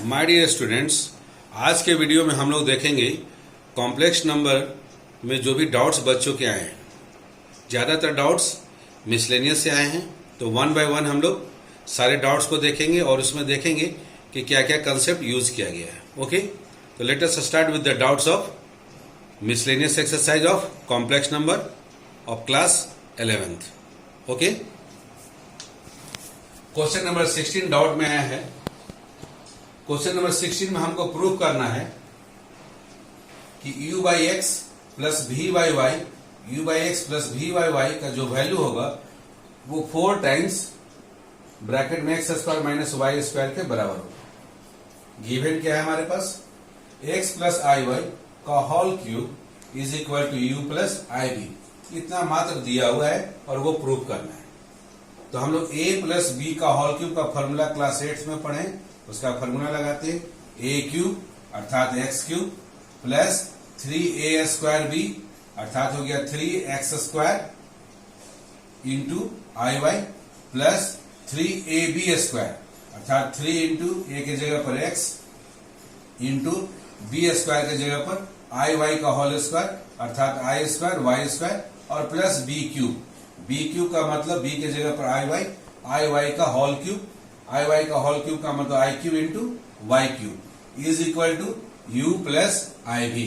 My dear students, आज के video में हम लोग देखेंगे कॉम्प्लेक्स नंबर में जो भी डाउट्स बच्चों के आए हैं। ज़्यादातर डाउट्स मिसलेनियस से आए हैं, तो वन बाय वन हम लोग सारे डाउट्स को देखेंगे और उसमें देखेंगे कि क्या क्या कंसेप्ट यूज किया गया है। ओके, तो let us start with the doubts of miscellaneous exercise of complex number of class 11th। Okay, question number 16 doubt में आया है। क्वेश्चन नंबर 16 में हमको प्रूव करना है कि u by x plus v by y, u by x plus v by y का जो वैल्यू होगा वो 4 टाइम्स ब्रैकेट में x square minus y square के बराबर होगा। गिवन क्या है हमारे पास, एक्स प्लस आई वाई का whole cube is equal to u plus i b, इतना मात्र दिया हुआ है और वो प्रूव करना है। तो हम लोग a प्लस बी का होल क्यूब का फॉर्मूला क्लास 8 में पढ़े, उसका फॉर्मूला लगाते हैं a क्यूब अर्थात x cube plus 3a square b अर्थात हो गया 3x स्क्वायर इंटू आई वाई प्लस 3ab स्क्वायर अर्थात 3 इंटू a की जगह पर x इंटू b स्क्वायर की जगह पर आई वाई का होल स्क्वायर अर्थात आई स्क्वायर वाई स्क्वायर और प्लस बी क्यूब का मतलब b की जगह पर आई वाई का होल क्यूब, आई वाई का होल क्यूब का मतलब i cube into y cube is equal to u plus i भी।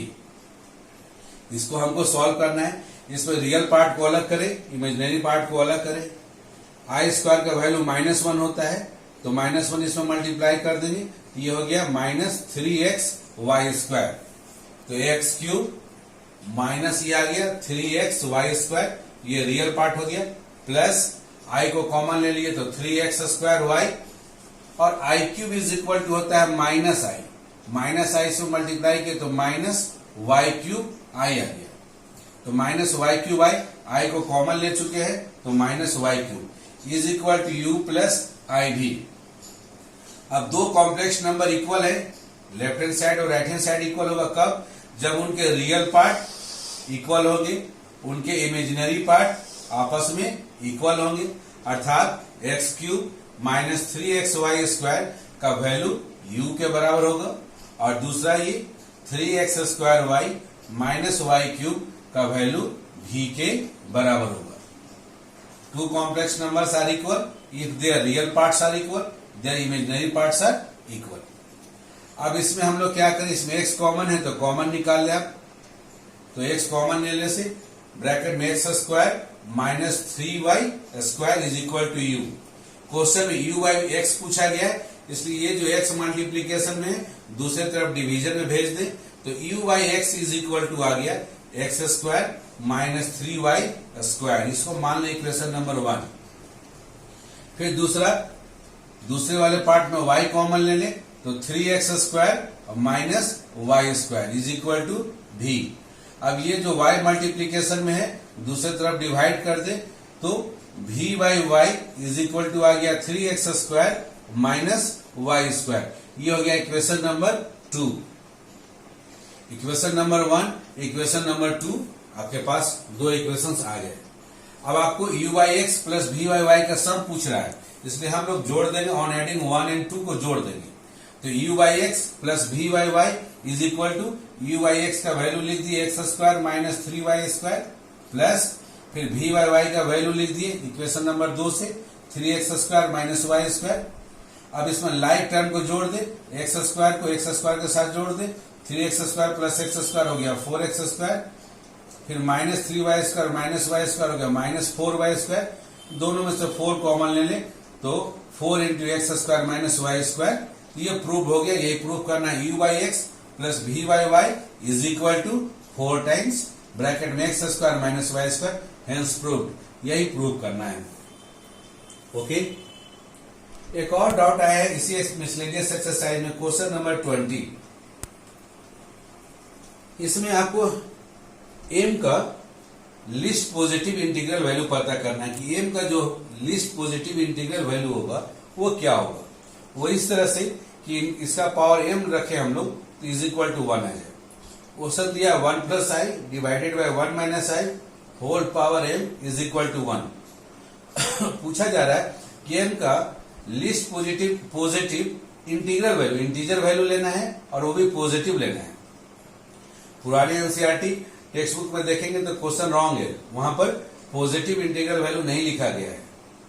इसको हमको सॉल्व करना है। इसमें रियल पार्ट को अलग करें, इमेजिनरी पार्ट को अलग करें। आई स्क्वायर का वैल्यू -1 होता है, तो -1 इसमें मल्टीप्लाई कर देंगे, ये हो गया -3x वाई स्क्वायर। तो एक्स क्यूब माइनस ये आ गया 3x वाई स्क्वायर, ये रियल पार्ट हो गया, प्लस आई को कॉमन ले लिए तो 3x स्क्वायर वाई और आई क्यूब इज इक्वल टू होता है माइनस आई से मल्टीप्लाई किए तो माइनस वाई क्यूब आई आ गया, तो माइनस वाई क्यूब आई को कॉमन ले चुके हैं तो minus y cube is equal to u plus i भी। अब दो कॉम्प्लेक्स नंबर इक्वल है, लेफ्ट हैंड साइड और राइट हैंड साइड इक्वल होगा कब, जब उनके रियल पार्ट इक्वल होंगे, उनके इमेजिनरी पार्ट आपस में इक्वल होंगे, अर्थात x cube minus 3x y square का वैल्यू u के बराबर होगा और दूसरा ये 3x square y minus y cube का वैल्यू v के बराबर होगा। Two complex numbers are equal if their real parts are equal, their imaginary parts are equal. अब इसमें हम लोग क्या करें, इसमें x कॉमन है तो कॉमन निकाल ले आप, तो x कॉमन लेने से ब्रैकेट में x square minus 3y square is equal to u. Question में u बाई एक्स पूछा गया है, इसलिए ये जो x मल्टीप्लीकेशन में दूसरे तरफ डिवीजन में भेज दे, तो u by x is equal to आ गया x square minus 3y square, इसको मान ले इक्वेशन नंबर 1। फिर दूसरे वाले पार्ट में y कॉमन ले ले तो 3x square minus y square is equal to v। अब ये जो y मल्टीप्लीकेशन में है दूसरे तरफ डिवाइड कर दे तो v by y is equal to आ गया 3x square minus y square, ये हो गया equation number 2। Equation number 1, equation number 2, आपके पास दो इक्वेशंस आ गए। अब आपको u by x plus v by y का सम पूछ रहा है, इसलिए हम लोग जोड़ देंगे, ऑन एडिंग 1 and 2 को जोड़ देंगे। तो u by x plus v by y is equal to u by x का वैल्यू लिख दिए x square minus 3y square plus फिर v बाई वाई का वैल्यू लिख दिए इक्वेशन नंबर 2 से 3x square minus y square. अब इसमें लाइक टर्म को जोड़ दे, एक्स स्क्वायर को एक्स स्क्वायर के साथ जोड़ दे, 3x square plus x square हो गया 4x स्क्वायर, फिर minus 3y square minus y square हो गया माइनस 4y स्क्वायर, दोनों में से 4 कॉमन ले ले तो 4 into x square minus y square, ये प्रूव हो गया। यही प्रूव करना है u by x plus v by y is equal to 4 times bracket में x square minus y square, hence proved, यही प्रूव करना है। ओके, एक और डाउट आया है इसी मिसलेनियस एक्सरसाइज में, क्वेश्चन नंबर 20। इसमें आपको m का लिस्ट पॉजिटिव इंटीग्रल वैल्यू पता करना है कि m का जो लिस्ट पॉजिटिव इंटीग्रल वैल्यू होगा वो क्या होगा। वो इस तरह से कि इसका पावर m रखे हम लोग तो इज इक्वल टू 1 आ जाए। क्वेश्चन दिया 1 plus i divided by 1 minus i whole power m is equal to 1। पूछा जा रहा है कि m का least positive integral value, integer value लेना है और वो भी पॉजिटिव लेना है। पुराने एनसीईआरटी टेक्स्ट बुक में देखेंगे तो क्वेश्चन रॉन्ग है, वहां पर पॉजिटिव इंटीग्रल वैल्यू नहीं लिखा गया है,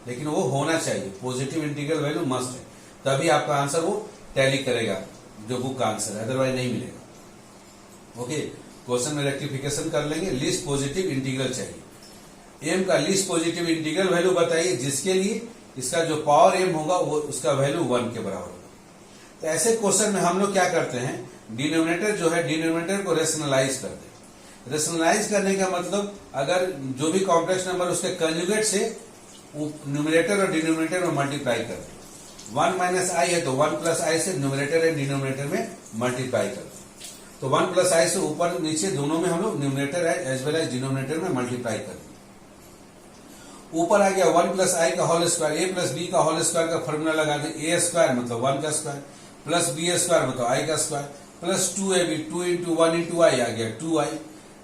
लेकिन वो होना चाहिए। पॉजिटिव इंटीग्रल वैल्यू मस्ट है, तभी आपका आंसर वो टैली करेगा जो बुक का आंसर है, अदरवाइज नहीं मिलेगा। ओके, क्वेश्चन में रेक्टिफिकेशन कर लेंगे। लीस्ट पॉजिटिव इंटीग्रल चाहिए। एम का लीस्ट पॉजिटिव इंटीग्रल वैल्यू बताइए, जिसके लिए इसका जो पावर एम होगा वो उसका वैल्यू 1 के बराबर होगा। तो ऐसे क्वेश्चन में हम लोग क्या करते हैं, डिनोमिनेटर जो है डिनोमिनेटर को रेशनलाइज करते हैं। रेशनलाइज करने का मतलब अगर जो भी कॉम्प्लेक्स नंबर उसके कंजुगेट से न्यूमरेटर और डिनोमिनेटर में मल्टीप्लाई करते हैं। 1 माइनस आई है तो 1 प्लस आई से न्यूमरेटर एंड डिनोमिनेटर में मल्टीप्लाई करते हैं। तो 1 प्लस आई से ऊपर नीचे दोनों में हम लोग numerator as well as denominator में मल्टीप्लाई करते हैं। ऊपर आ गया 1 प्लस आई का whole square, a plus b का होल स्क्वायर का फॉर्मूला लगा दें। ए स्क्वायर मतलब 1 का स्क्वायर प्लस बी स्क्वायर मतलब आई का square plus 2ab 2 into 1 into i आ गया 2i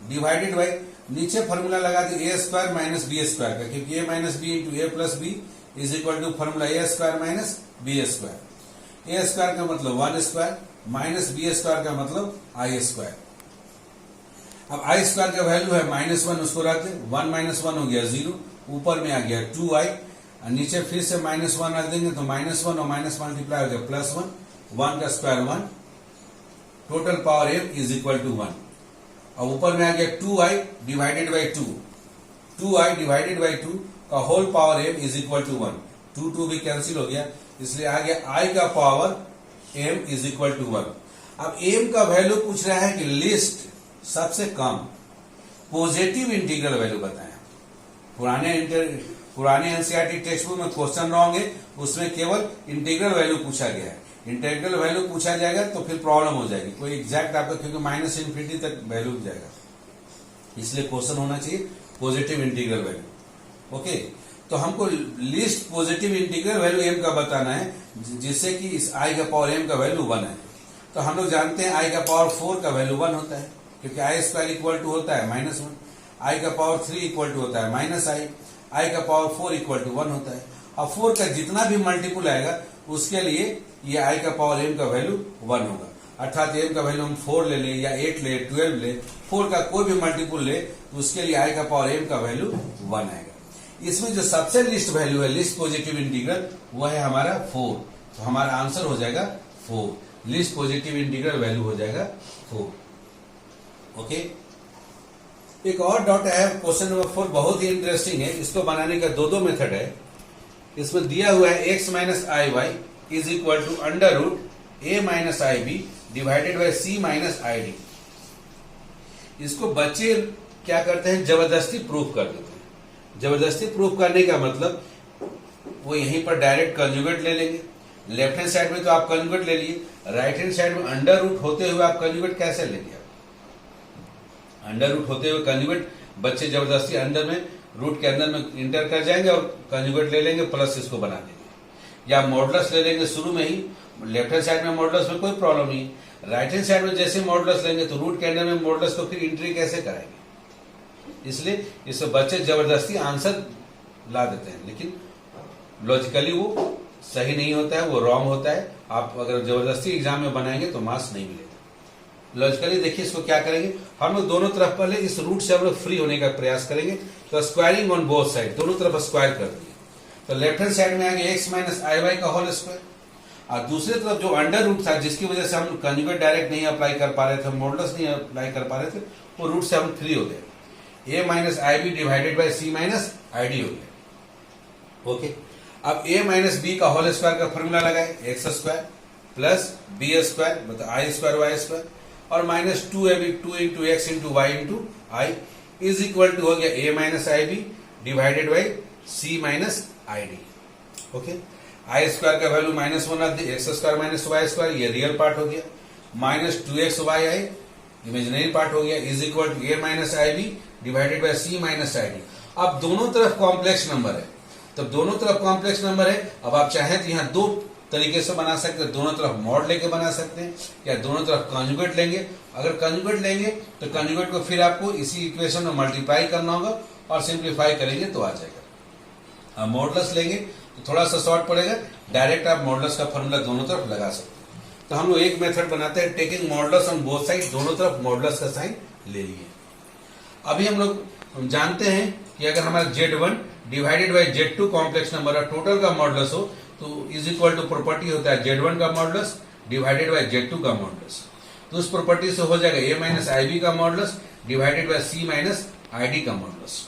डिवाइडेड बाई नीचे फॉर्मूला लगा दें a square minus b square का, क्योंकि a minus b into a plus b is equal to formula a square minus b square. A square का मतलब 1 square minus b square का मतलब i square. अब आई स्क्वायर का वैल्यू है -1, उसको रख दें। 1 माइनस 1 हो गया 0, ऊपर में आ गया 2i, नीचे फिर से -1 रख देंगे तो -1 और माइनस मल्टीप्लाई हो गया +1, 1 का square 1, total power m is equal to 1। और ऊपर में आ गया 2i divided by 2, 2i divided by 2 का whole power m is equal to 1। 2 भी कैंसिल हो गया, इसलिए आ गया i का power m is equal to 1। अब m का वैल्यू पूछ रहा है कि लिस्ट सबसे कम पॉजिटिव इंटीग्रल वैल्यू बताएं। पुराने एनसीईआरटी टेक्स्ट बुक में क्वेश्चन रॉन्ग है, उसमें केवल इंटीग्रल वैल्यू पूछा गया है। इंटीग्रल वैल्यू पूछा जाएगा तो फिर प्रॉब्लम हो जाएगी, कोई एग्जैक्ट आपका, क्योंकि -∞ तक वैल्यू जाएगा, इसलिए क्वेश्चन होना चाहिए पॉजिटिव इंटीग्रल वैल्यू। ओके, तो हमको least positive integral value m का बताना है, जिससे कि इस आई का पावर एम का वैल्यू 1 है। तो हम लोग जानते हैं आई का पावर 4 का वैल्यू 1 होता है, क्योंकि आई स्क्वायर इक्वल टू होता है -1, आई का पावर 3 इक्वल टू होता है -i, आई का पावर 4 इक्वल टू 1 होता है। और 4 का जितना भी मल्टीपल आएगा उसके लिए ये आई का पावर एम का वैल्यू 1 होगा। अर्थात एम का वैल्यू हम 4 ले लें या 8 ले 12 ले, 4 का कोई भी मल्टीपल ले तो उसके लिए आई का पावर एम का वैल्यू 1 आएगा। इसमें जो सबसे लिस्ट वैल्यू है लिस्ट पॉजिटिव इंटीग्रल वो है हमारा 4, तो हमारा आंसर हो जाएगा 4। लिस्ट पॉजिटिव इंटीग्रल वैल्यू हो जाएगा 4। ओके, एक और डॉट है क्वेश्चन नंबर 4, बहुत ही इंटरेस्टिंग है। इसको बनाने का दो मेथड है। इसमें दिया हुआ है x minus i y is equal to under root a minus i b divided by c minus i d. इसको बच्चे क्या करते हैं, जबरदस्ती प्रूफ कर देते हैं। जबरदस्ती प्रूफ करने का मतलब वो यहीं पर डायरेक्ट कंजुगेट ले लेंगे। लेफ्ट हैंड साइड में तो आप कंजुगेट ले लिए, राइट हैंड साइड में अंडर रूट होते हुए आप कंजुगेट कैसे लेंगे? अंडर रूट होते हुए कंजुगेट बच्चे जबरदस्ती अंदर में रूट के अंदर में इंटर कर जाएंगे और कंजुगेट ले लेंगे, प्लस इसको बना देंगे। या मॉडुलस ले लेंगे शुरू में ही, लेफ्ट हैंड साइड में मॉडुलस में कोई प्रॉब्लम नहीं, राइट हैंड साइड में जैसे मॉडुलस लेंगे तो रूट के अंदर में मॉडुलस को फिर एंट्री कैसे कराएंगे? इसलिए इससे बच्चे जबरदस्ती आंसर ला देते हैं, लेकिन लॉजिकली वो सही नहीं होता है, वो रॉन्ग होता है। आप अगर जबरदस्ती एग्जाम में बनाएंगे तो मार्क्स नहीं मिलेगा। लॉजिकली देखिए इसको क्या करेंगे, हम लोग दोनों तरफ पहले इस रूट से हम लोग फ्री होने का प्रयास करेंगे। तो स्क्वायरिंग ऑन बोथ साइड, दोनों तरफ स्क्वायर कर देंगे। तो लेफ्ट हैंड साइड में आएंगे x माइनस आई वाई का होल स्क्वायर, और दूसरी तरफ जो अंडर रूट था जिसकी वजह से हम कंजुगेट डायरेक्ट नहीं अप्लाई कर पा रहे थे, मॉडुलस नहीं अप्लाई कर पा रहे थे, वो रूट से हम फ्री हो गए। a minus i b divided by c minus i d हो गया। ओके, अब a माइनस बी का होल स्क्वायर का फॉर्मूला लगाए, x square plus b square मतलब आई स्क्वायर वाई स्क्वायर और minus 2ab 2 into x into y into i is equal to हो गया a minus i b divided by c minus i d. Okay, i square का value -1 रख दे, x square minus y square ये real part हो गया, minus 2x y i imaginary part हो गया, is equal to a minus i b divided by c minus i d. अब दोनों तरफ कॉम्प्लेक्स नंबर है, तो दोनों तरफ कॉम्प्लेक्स नंबर है। अब आप चाहें तो यहाँ दो तरीके से बना सकते हैं, दोनों तरफ मॉड लेके बना सकते हैं या दोनों तरफ कंजुगेट लेंगे। अगर कंजुगेट लेंगे तो कंजुगेट को फिर आपको इसी इक्वेशन में मल्टीप्लाई करना होगा और सिंप्लीफाई करेंगे तो आ जाएगा। अब मॉडुलस लेंगे, तो थोड़ा सा शॉर्ट पड़ेगा, डायरेक्ट आप मॉडुलस का फॉर्मूला दोनों तरफ लगा सकते हैं। तो हम लोग एक मेथड बनाते हैं, taking modulus on both side, दोनों तरफ मॉडुलस का साइन ले लिए। अभी हम लोग जानते हैं कि अगर हमारा Z1 divided by Z2 complex number और टोटल का मॉडुलस हो तो इज इक्वल टू प्रॉपर्टी होता है Z1 का मॉडुलस डिवाइडेड बाई Z2 का मॉडुलस। तो उस प्रॉपर्टी से हो जाएगा a माइनस IB का modulus divided by C minus ID का मॉडुलस।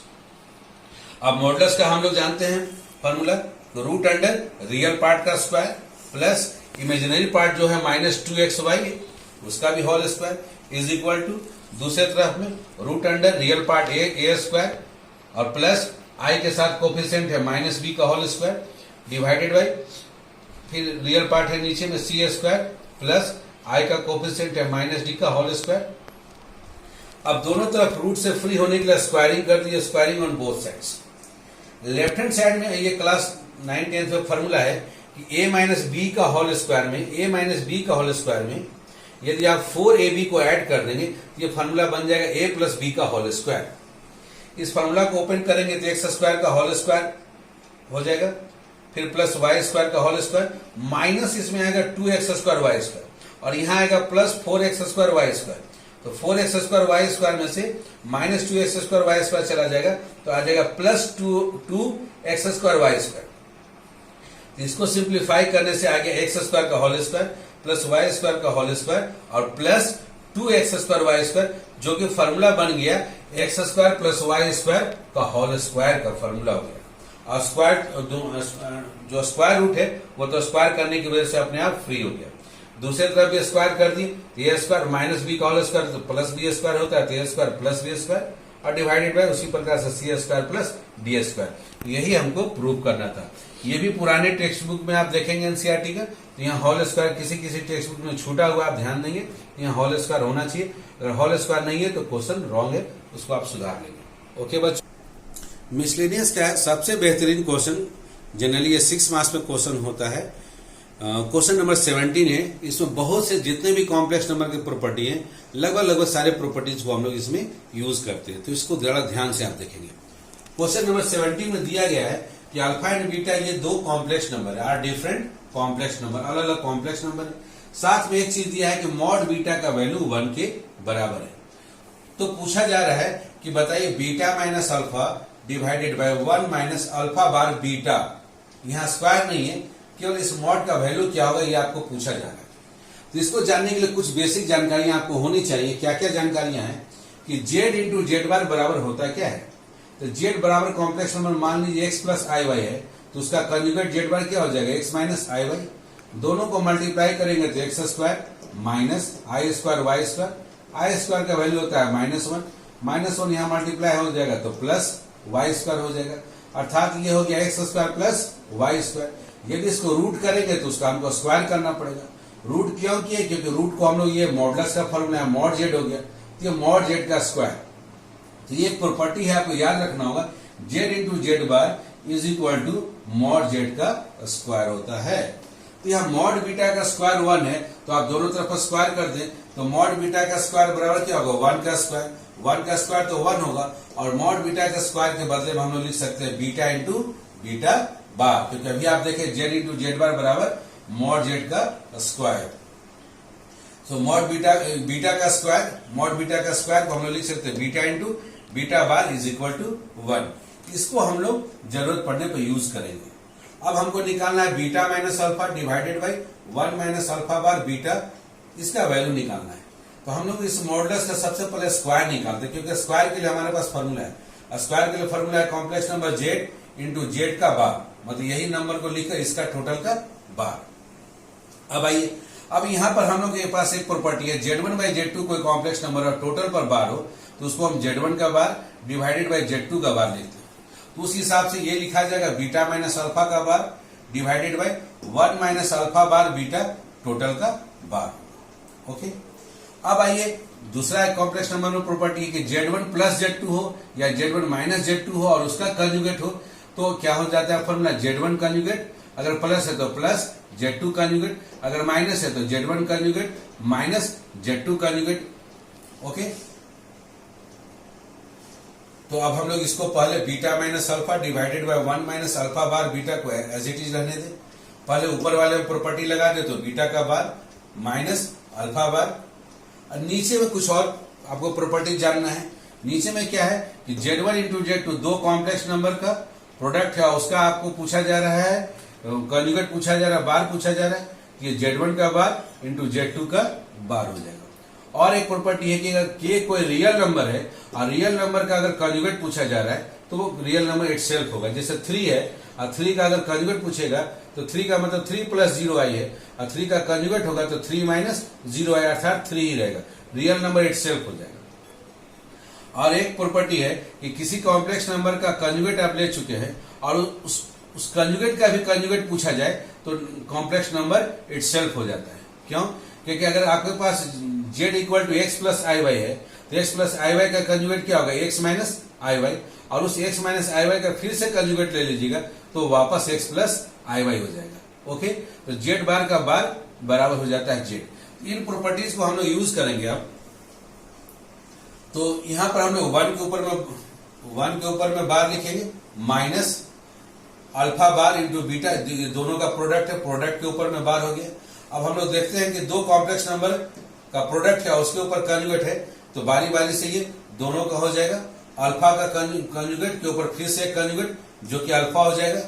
अब मॉडुलस का हम लोग जानते हैं फॉर्मूला, तो रूट अंडर रियल पार्ट का स्क्वायर प्लस इमेजिनरी पार्ट जो है -2xy उसका भी whole square is equal to दूसरे तरफ में root under real part a square और प्लस i के साथ कोफिशिएंट है -b का होल स्क्वायर डिवाइडेड बाई फिर रियल पार्ट है नीचे में c स्क्वायर प्लस i का कोफिशिएंट है -d का होल स्क्वायर। अब दोनों तरफ रूट से फ्री होने के लिए स्क्वायरिंग कर दिए, squaring on both sides. Left hand side में ये क्लास 9-10 में फॉर्मूला है कि a माइनस बी का होल स्क्वायर में यदि आप 4ab को ऐड कर देंगे तो ये फॉर्मूला बन जाएगा a प्लस बी का होल स्क्वायर। इस फॉर्मूला को ओपन करेंगे तो एक्स स्क्वायर का होल स्क्वायर हो जाएगा, फिर प्लस वाई स्क्वायर का होल स्क्वायर माइनस इसमें आएगा 2x स्क्वायर वाई स्क्वायर और यहाँ आएगा plus 4x square y square. तो 4x स्क्वायर वाई स्क्वायर में से -2x स्क्वायर वाई स्क्वायर चला जाएगा तो आ जाएगा plus 2x square y square. इसको सिंप्लीफाई करने से आ गया x स्क्वायर का whole square plus y square का होल स्क्वायर और plus 2x square y square, जो कि फॉर्मूला बन गया x square plus y square का होल स्क्वायर का फॉर्मूला हो गया। और स्क्वायर जो स्क्वायर रूट है वो तो स्क्वायर करने की वजह से अपने आप फ्री हो गया। दूसरे तरफ भी स्क्वायर कर दिए, a स्क्वायर माइनस बी का होल स्क्वायर तो प्लस बी स्क्वायर होता है, तो a square plus b square और डिवाइडेड बाय उसी प्रकार से c square plus d square. यही हमको प्रूव करना था। ये भी पुराने टेक्स्ट बुक में आप देखेंगे एनसीईआरटी का, तो यहाँ होल स्क्वायर किसी किसी टेक्स्ट बुक में छूटा हुआ, आप ध्यान देंगे यहाँ होल स्क्वायर होना चाहिए। अगर होल स्क्वायर नहीं है तो क्वेश्चन रॉन्ग है, उसको आप सुधार लेंगे। ओके बच्चों, मिसलेनियस का सबसे बेहतरीन क्वेश्चन जनरली ये 6 मार्क्स में क्वेश्चन होता है। क्वेश्चन नंबर 17 है। इसमें बहुत से जितने भी कॉम्प्लेक्स नंबर की प्रॉपर्टी है लगभग सारे प्रॉपर्टीज को हम लोग इसमें यूज करते हैं, तो इसको जरा ध्यान से आप देखेंगे। क्वेश्चन नंबर 17 में दिया गया है कि अल्फा एंड बीटा ये दो कॉम्प्लेक्स नंबर है, आर डिफरेंट कॉम्प्लेक्स नंबर, अलग अलग कॉम्प्लेक्स नंबर है। साथ में एक चीज दिया है कि मॉड बीटा का वैल्यू 1 के बराबर है। तो पूछा जा रहा है कि बताइए beta minus alpha divided by 1 minus alpha bar beta, यहाँ स्क्वायर नहीं है, केवल इस मॉड का वैल्यू क्या होगा ये आपको पूछा जा रहा है। तो इसको जानने के लिए कुछ बेसिक जानकारियां आपको होनी चाहिए। क्या क्या जानकारियां हैं कि z इंटू जेड बार बराबर होता क्या है। तो z बराबर कॉम्प्लेक्स नंबर मान लीजिए x प्लस आई वाई है, तो उसका कंजुगेट z बार क्या हो जाएगा x माइनस आई वाई। दोनों को मल्टीप्लाई करेंगे तो x स्क्वायर माइनस आई स्क्वायर वाई स्क्वायर, आई स्क्वायर का वैल्यू होता है -1 यहाँ मल्टीप्लाई हो जाएगा तो प्लस वाई स्क्वायर हो जाएगा, अर्थात ये हो गया x square plus y square. यदि इसको रूट करेंगे तो उसका हमको स्क्वायर करना पड़ेगा। रूट क्यों किए, क्योंकि रूट को हम लोग ये मॉडुलस का फॉर्मूला है मॉड जेड हो गया, तो ये मॉड जेड का स्क्वायर। तो ये एक प्रॉपर्टी है, आपको याद रखना होगा, z into z bar is equal to mod z का स्क्वायर होता है। तो यहाँ मॉड बीटा का स्क्वायर 1 है, तो आप दोनों तरफ स्क्वायर कर दें तो मॉड बीटा का स्क्वायर बराबर क्या होगा 1 का स्क्वायर। 1 का स्क्वायर तो 1 होगा और मॉड बीटा के स्क्वायर के बदले में हम लोग लिख सकते हैं बीटा इंटू बीटा बार, क्योंकि अभी आप देखें जेड इंटू जेड बार बराबर मॉड जेड का स्क्वायर। तो मॉड बीटा का स्क्वायर को हम लोग लिख सकते हैं beta into beta bar is equal to 1। इसको हम लोग जरूरत पड़ने पर यूज करेंगे। अब हमको निकालना है beta minus alpha divided by 1 minus alpha bar beta, इसका वैल्यू निकालना है। तो हम लोग इस मॉडुलस का सबसे पहले स्क्वायर निकालते हैं, क्योंकि स्क्वायर के लिए हमारे पास फॉर्मूला है। स्क्वायर के लिए फॉर्मूला है complex number Z into Z का बार, मतलब यही नंबर को लिखकर इसका टोटल का बार। अब आइए, अब यहां पर हम लोग के पास एक प्रॉपर्टी है z1 बाई z2 कोई कॉम्प्लेक्स नंबर और टोटल पर बार हो तो उसको हम z1 का बार डिवाइडेड बाई z2 का बार लिखते हैं। तो उस हिसाब से ये लिखा जाएगा बीटा माइनस अल्फा का बार divided by 1 minus alpha bar beta total का बार। ओके, अब आइए दूसरा एक कॉम्प्लेक्स नंबर में प्रॉपर्टी है कि z1 प्लस z2 हो या z1 माइनस z2 हो और उसका कंजुगेट हो, तो क्या हो जाता है फॉर्मूला z1 कंजुगेट, अगर प्लस है तो प्लस z2 कंजुगेट, अगर माइनस है तो z1 conjugate minus z2 conjugate. Okay, तो अब हम लोग इसको पहले beta minus alpha divided by 1 minus alpha bar beta को एज इट इज रहने दे। पहले ऊपर वाले में प्रॉपर्टी लगा दे तो बीटा का बार माइनस अल्फा बार, और नीचे में कुछ और आपको प्रॉपर्टी जानना है। नीचे में क्या है कि Z1 इंटू Z2 दो कॉम्प्लेक्स नंबर का प्रोडक्ट है, उसका आपको पूछा जा रहा है, कॉन्जुगेट पूछा जा रहा है, बार पूछा जा रहा है। ये Z1 का बार इंटू Z2 का बार हो जाएगा। और एक प्रॉपर्टी है कि अगर k कोई रियल नंबर है और रियल नंबर का अगर कॉन्जुगेट पूछा जा रहा है तो वो रियल नंबर इटसेल्फ होगा। जैसे 3 है और 3 का अगर कॉन्जुगेट पूछेगा तो 3 का मतलब 3 प्लस 0i है, और 3 का कॉन्जुगेट होगा तो 3 माइनस 0i अर्थात 3 ही रहेगा, रियल नंबर इटसेल्फ हो जाएगा। और एक प्रॉपर्टी है कि किसी कॉम्प्लेक्स नंबर का कॉन्जुगेट आप ले चुके हैं और उस कॉन्जुगेट का भी कॉन्जुगेट पूछा जाए तो कॉम्प्लेक्स नंबर इटसेल्फ हो जाता है। क्यों? क्योंकि अगर आपके पास z equal to x plus i y है तो x प्लस आई वाई का कंजुगेट क्या होगा, x माइनस आई वाई, और उस x माइनस आई वाई का फिर से कंजुगेट ले लीजिएगा तो वापस x प्लस आई वाई हो जाएगा। ओके, तो z बार का बार बराबर हो जाता है z। इन प्रॉपर्टीज को हम लोग यूज करेंगे अब। तो यहां पर हम लोग 1 के ऊपर में बार लिखेंगे, minus alpha bar into beta, दोनों का प्रोडक्ट है, प्रोडक्ट के ऊपर में बार हो गया। अब हम लोग देखते हैं कि दो कॉम्प्लेक्स नंबर का प्रोडक्ट है उसके ऊपर कंजुगेट है, तो बारी बारी से ये दोनों का हो जाएगा। अल्फा का कंजुगेट के ऊपर फिर से एक कंजुगेट जो कि अल्फा हो जाएगा,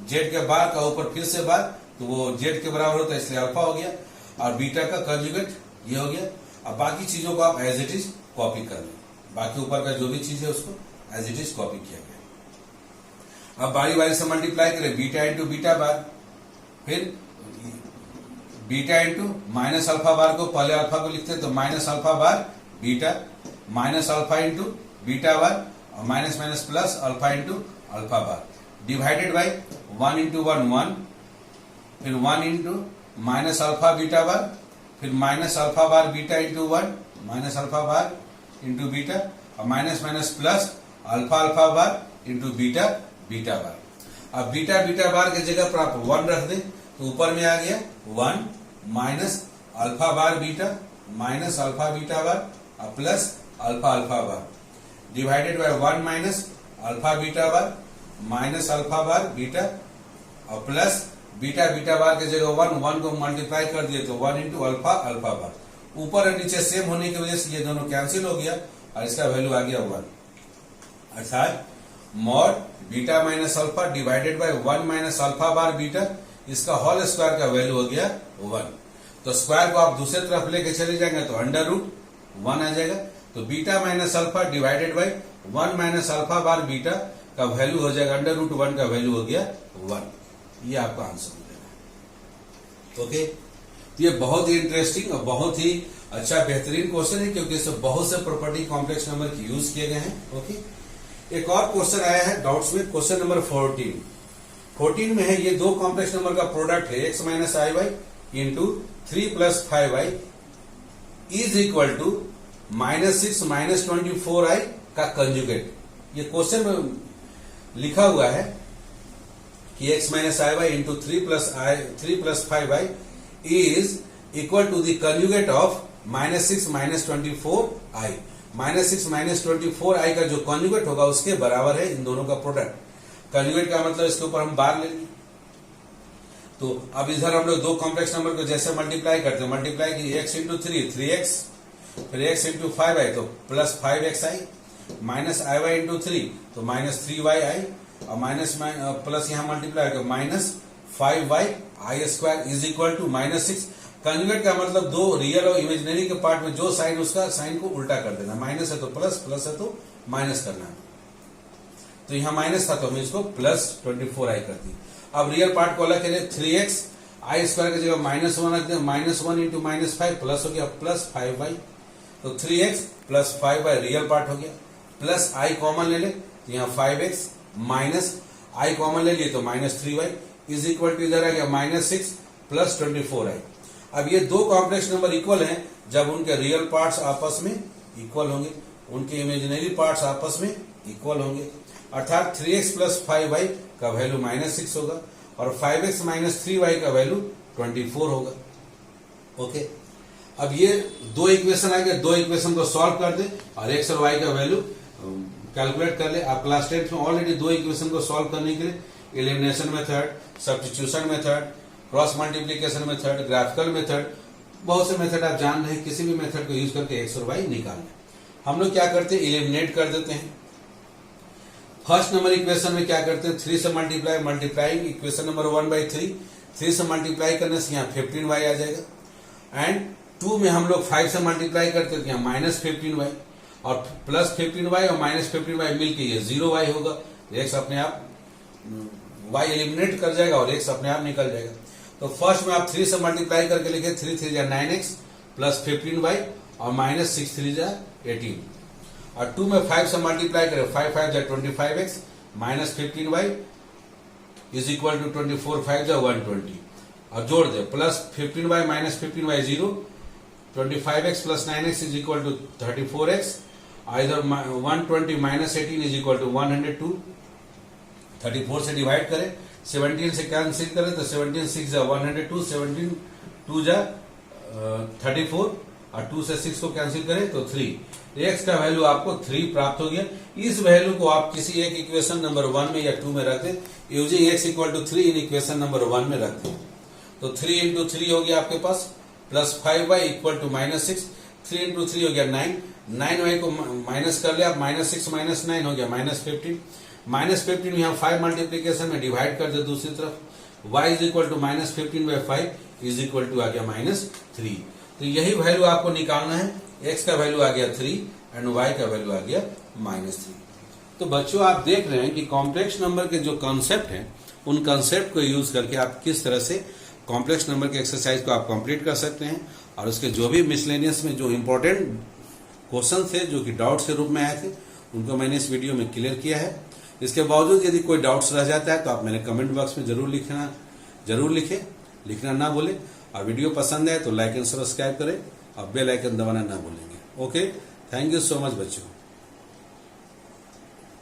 जेड के बार का ऊपर फिर से बार, तो वो जेड के बराबर होता है इसलिए अल्फा हो गया, और बीटा का कंजुगेट ये हो गया। अब बाकी चीजों को आप एज इट इज कॉपी कर लें, बाकी ऊपर का जो भी चीज है उसको एज इट इज कॉपी किया गया। अब बारी बारी से मल्टीप्लाई करें, बीटा इंटू बीटा बार, फिर beta into minus alpha bar को पहले अल्फा को लिखते हैं तो minus alpha bar beta, minus alpha into beta bar, और minus minus plus alpha into alpha bar, divided by 1 into 1 1, फिर 1 into minus alpha beta bar, फिर minus alpha bar beta into 1 minus alpha bar into beta, और minus minus plus alpha alpha bar into beta beta bar. अब beta beta बार की जगह पर आप 1 रख दें तो ऊपर में आ गया 1 minus alpha bar beta minus alpha beta bar और plus alpha alpha bar, divided by 1 minus alpha beta bar minus alpha bar beta और प्लस बीटा बीटा बार के जगह 1 को मल्टीप्लाई कर दिए तो 1 इंटू अल्फा अल्फा बार। ऊपर और नीचे सेम होने की वजह से ये दोनों कैंसिल हो गया और इसका वैल्यू आ गया 1, अर्थात mod beta minus alpha divided by 1 minus alpha bar beta, इसका होल स्क्वायर का वैल्यू हो गया 1। तो स्क्वायर को आप दूसरे तरफ लेके चले जाएंगे तो अंडर रूट 1 आ जाएगा। तो beta minus alpha divided by 1 minus alpha bar beta का वैल्यू हो जाएगा अंडर रूट 1 का वैल्यू हो गया 1। ये आपका आंसर हो जाएगा। ओके, तो ये बहुत ही इंटरेस्टिंग और बहुत ही अच्छा बेहतरीन क्वेश्चन है क्योंकि इसमें बहुत से प्रॉपर्टी कॉम्प्लेक्स नंबर की यूज किए गए हैं। ओके, एक और क्वेश्चन आया है डाउट्स में, क्वेश्चन नंबर 14 में है, ये दो कॉम्प्लेक्स नंबर का प्रोडक्ट है x minus i y into 3 plus 5i is equal to -6 minus 24i का कंजुगेट। ये क्वेश्चन में लिखा हुआ है कि x minus i y into 3 plus 5i is equal to the conjugate of -6 minus 24i। -6 minus 24i का जो conjugate होगा उसके बराबर है इन दोनों का प्रोडक्ट। कंजुगेट का मतलब इसके ऊपर हम बार लेंगे। तो अब इधर हम लोग दो कॉम्प्लेक्स नंबर को जैसे मल्टीप्लाई करते हैं, मल्टीप्लाई की x इंटू 3x, फिर x इंटू 5i तो plus 5xi, minus i y into 3 तो माइनस 3yi, और माइनस प्लस यहाँ मल्टीप्लाई कर minus 5y i square is equal to -6। Conjugate का मतलब दो रियल और इमेजिनरी के पार्ट में जो साइन उसका साइन को उल्टा कर देना, माइनस है तो प्लस, प्लस है तो माइनस करना। तो यहाँ माइनस था तो हमने इसको प्लस 24i कर दी। अब रियल पार्ट को अलग करें, 3x आई स्क्वायर की जगह -1 रख दें, -1 इंटू -5 प्लस हो गया प्लस 5y, तो 3x plus 5y real part हो गया, प्लस i कॉमन ले ले तो यहाँ 5x माइनस i कॉमन ले लिए तो -3y इज इक्वल टू इधर आ गया -6 प्लस 24i। अब ये दो कॉम्प्लेक्स नंबर इक्वल हैं जब उनके रियल पार्ट्स आपस में इक्वल होंगे, उनके इमेजिनरी पार्ट्स आपस में इक्वल होंगे, अर्थात 3x प्लस 5y का वैल्यू -6 होगा और 5x माइनस 3y का वैल्यू 24 होगा। ओके, अब ये दो इक्वेशन आ गए, दो इक्वेशन को सॉल्व कर दे और x और y का वैल्यू कैलकुलेट कर ले। आप क्लास 10th में ऑलरेडी दो इक्वेशन को सॉल्व करने के लिए elimination method, substitution method, cross multiplication method, graphical method, बहुत से मेथड आप जान रहे हैं। किसी भी मेथड को यूज करके एक्स और वाई निकालना। हम लोग क्या करते हैं, एलिमिनेट कर देते हैं। फर्स्ट नंबर इक्वेशन में क्या करते हैं, 3 से मल्टीप्लाइंग इक्वेशन नंबर 1/3, 3 से मल्टीप्लाई करने से यहाँ 15y आ जाएगा। एंड 2 में हम लोग 5 से मल्टीप्लाई करते हैं, यहाँ -15y और +15y और -15y मिलके ये 0y होगा। एक्स अपने आप y एलिमिनेट कर जाएगा और x अपने आप निकल जाएगा। तो फर्स्ट में आप 3 से मल्टीप्लाई करके लिखे, 3 3 जा 9x प्लस 15y और -6 3 जा 18। और 2 में 5 से मल्टीप्लाई करें, 5 5 जा 25x minus 15y is equal to 24 5 जा 120 और जोड़ दे, plus 15y minus 15y 0, 25x plus 9x is equal to 34x, इधर 120 माइनस 18 इज इक्वल टू 102। 34 से डिवाइड करें, 17 से कैंसिल करें तो 17 6 जा 102, 17 2 जा 34 और 2 से 6 को कैंसिल करें तो 3। एक्स का वैल्यू आपको 3 प्राप्त हो गया। इस वैल्यू को आप किसी एक इक्वेशन नंबर 1 में या 2 में रख दें, using x equal to 3 in equation number 1 में रख दें तो 3 इंटू 3 हो गया आपके पास, plus 5y equal to -6, 3 into 3 हो गया 9, 9y को माइनस कर लिया, -6 माइनस 9 हो गया -15, -15 यहाँ 5 मल्टीप्लीकेशन में डिवाइड कर दे दूसरी तरफ, y is equal to -15/5 is equal to आ गया -3। तो यही वैल्यू आपको निकालना है। x का वैल्यू आ गया 3 एंड y का वैल्यू आ गया -3। तो बच्चों आप देख रहे हैं कि कॉम्प्लेक्स नंबर के जो कॉन्सेप्ट हैं, उन कॉन्सेप्ट को यूज करके आप किस तरह से कॉम्प्लेक्स नंबर के एक्सरसाइज को आप कंप्लीट कर सकते हैं। और उसके जो भी मिसलेनियस में जो इंपॉर्टेंट क्वेश्चन थे जो कि डाउट्स के रूप में आए थे, उनको मैंने इस वीडियो में क्लियर किया है। इसके बावजूद यदि कोई डाउट्स रह जाता है तो आप मेरे कमेंट बॉक्स में जरूर लिखना ना भूलें। और वीडियो पसंद है तो लाइक एंड सब्सक्राइब करें और बेल आइकन दबाना ना भूलेंगे। Okay, thank you so much बच्चों।